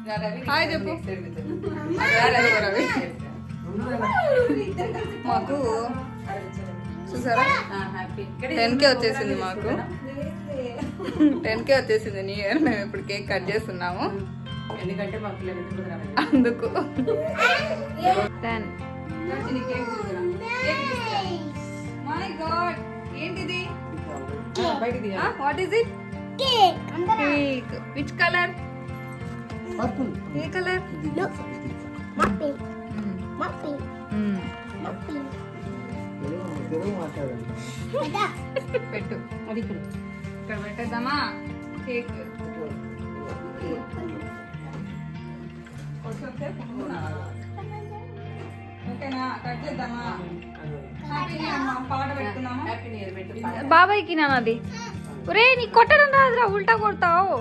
Hi చెప్పు. మాకు చూసారా 10K వచ్చేసింది. మాకు 10K వచ్చేసింది న్యూ ఇయర్. మేము ఇప్పుడు కేక్ కట్ చేస్తున్నాము ఎందుకంటే మాకు అందుకు. మై గాడ్ ఏంటిది? What is it? Cake. Which colour? A colour? పెట్టు. అది ఇక్కడ పెట్టేద్దామా కేక్? ఓకేనా? కట్ చేద్దామా? పాట పెట్టుకున్నామా? బాబాయ్కి నాది. ఒరే నీ కొట్టడం రాదురా, ఉల్టా కొడతావు.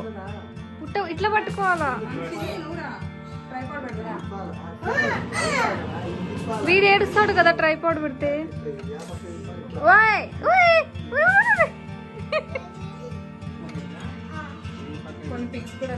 ఇట్లా పట్టుకోవాలా? వీడు ఏడుస్తాడు కదా ట్రైపాడ్ పెడితే. కొన్ని పిక్స్ కూడా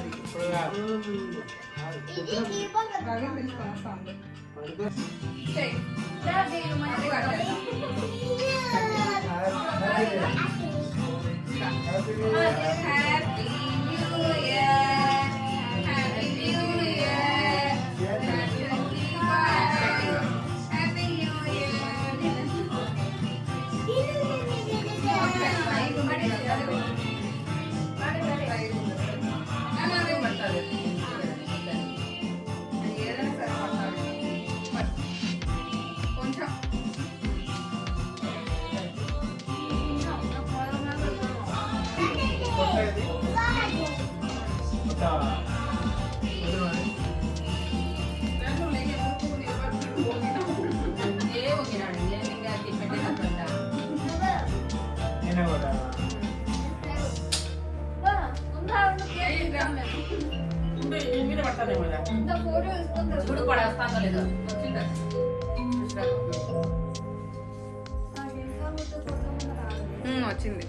వచ్చింది.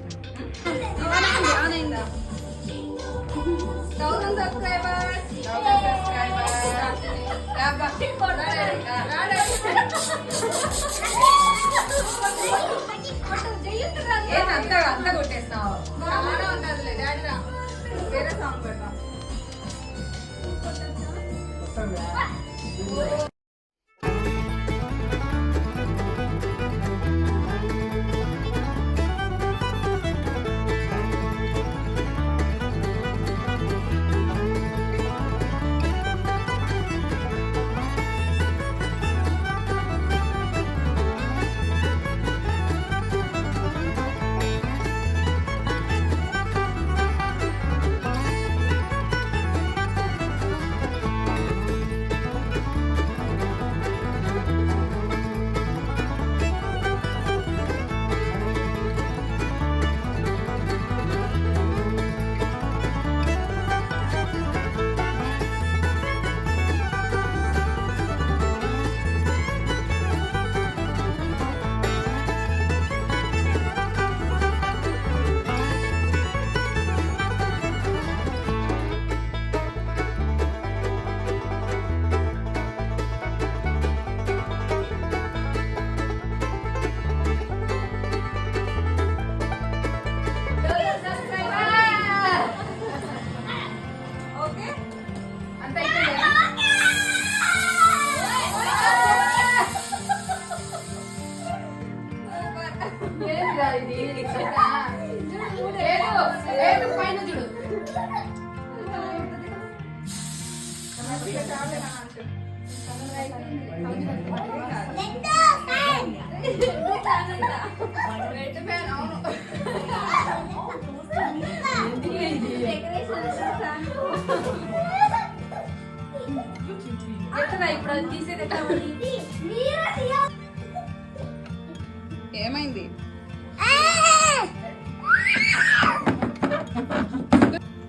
1000 సబ్స్క్రైబర్స్. అంతా కొట్టేస్తావు. ఉండదులే డాడీ రా, వేరే సాంగ్ పెడతాం. ఏమైంది?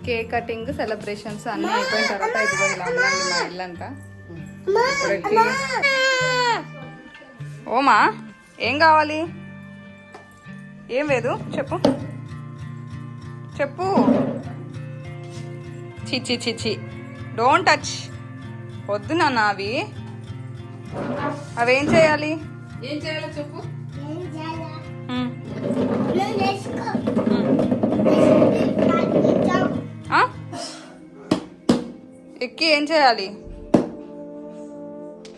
కేక్ కటింగ్ సెలబ్రేషన్స్ అన్నీ అయిపోయిన తర్వాత ఇదిగో ఇలా ఉందండి మా ఇల్లంతా. ఓమా ఏం కావాలి? ఏం లేదు చెప్పు చెప్పు. చిచ్చి చిచ్చి డోంట్ టచ్. వద్దు నాన్న అవి. అవేం చేయాలి? ఏం చేయాలో చెప్పు. మ్మ్. ఆ? ఎక్కి ఏం చేయాలి?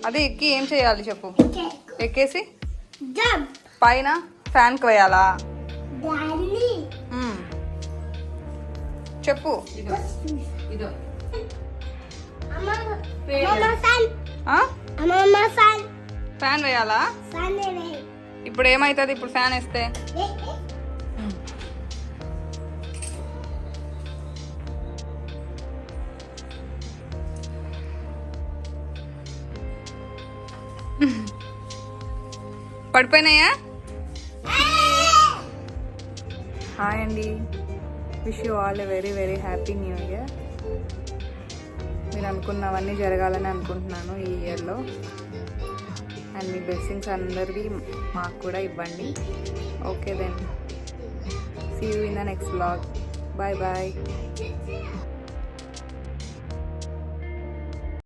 అదే ఎక్కి ఏం చేయాలి చెప్పు. ఎక్కేసి పైన ఫ్యాన్కి వేయాలా? మ్మ్. చెప్పు. ఇదో ఇదో ఆ? ఫ్యాన్ వేయాలా? ఇప్పుడు ఏమవుతుంది ఇప్పుడు ఫ్యాన్ వేస్తే? పడిపోయినాయా? హాయ్ అండి, wish you all a very very happy new year. మీరు అనుకున్నవన్నీ జరగాలని అనుకుంటున్నాను ఈ ఇయర్లో. అండ్ మీ బ్లెస్సింగ్స్ అందరివి మాకు కూడా ఇవ్వండి. Okay then, see you in the next vlog. Bye bye.